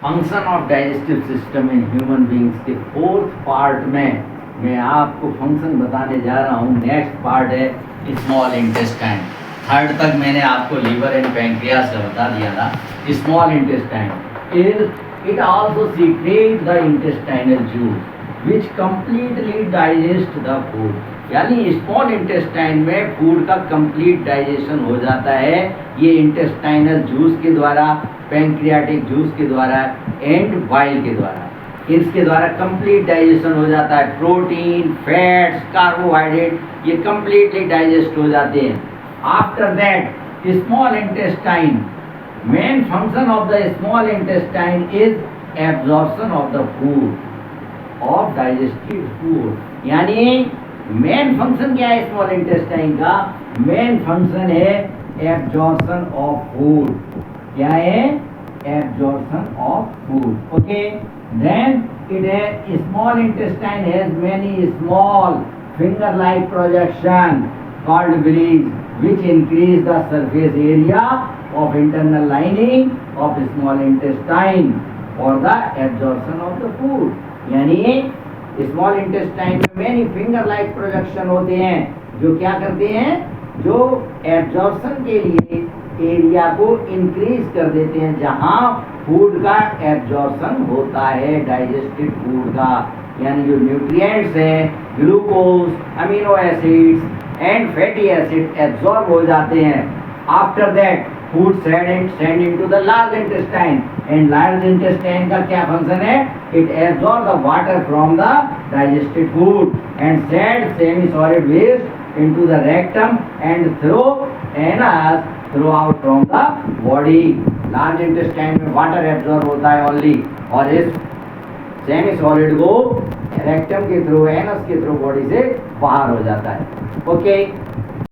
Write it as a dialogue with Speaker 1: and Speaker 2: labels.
Speaker 1: Function of digestive system in human beings के fourth part में मैं आपको फंक्शन बताने जा रहा हूँ। नेक्स्ट पार्ट है स्मॉल इंटेस्टाइन। थर्ड तक मैंने आपको लीवर एंड पैंक्रियास का बता दिया था। Small intestine it also secret the intestinal juice which completely digest the food. यानी स्मॉल इंटेस्टाइन में फूड का कंप्लीट डाइजेशन हो जाता है ये इंटेस्टाइनल जूस के द्वारा, पैंक्रियाटिक जूस के द्वारा एंड बाइल के द्वारा। इसके द्वारा कंप्लीट डाइजेशन हो जाता है। प्रोटीन, फैट्स, कार्बोहाइड्रेट ये कंप्लीटली डाइजेस्ट हो जाते हैं। After that small intestine, main function of the small intestine is absorption of the food, of digestive food. यानी मेन फंक्शन क्या है स्मॉल इंटेस्टाइन का? मेन फंक्शन है एब्जॉर्प्शन ऑफ फूड। क्या है? Absorption of food. Okay, then it है small intestine has many small finger like projection called villi which increase the surface area of internal lining of small intestine for the absorption of the food। यानी small intestine में many finger like projection होते हैं जो क्या करते हैं, जो absorption के लिए एरिया को इंक्रीज कर देते हैं जहां फूड का एब्जॉर्प्शन होता है, डाइजेस्टेड फूड का। यानी जो न्यूट्रिएंट्स हैं, glucose, amino acids and fatty acid absorb हो जाते हैं। After that food send into the large intestine and large intestine का क्या फंक्शन है? It absorb the water from the digested food and send semi solid waste into the rectum and through anus through out from the body. Large intestine में water absorb होता है only, और इस semi solid को rectum के through, anus के through body से बाहर हो जाता है। ओके।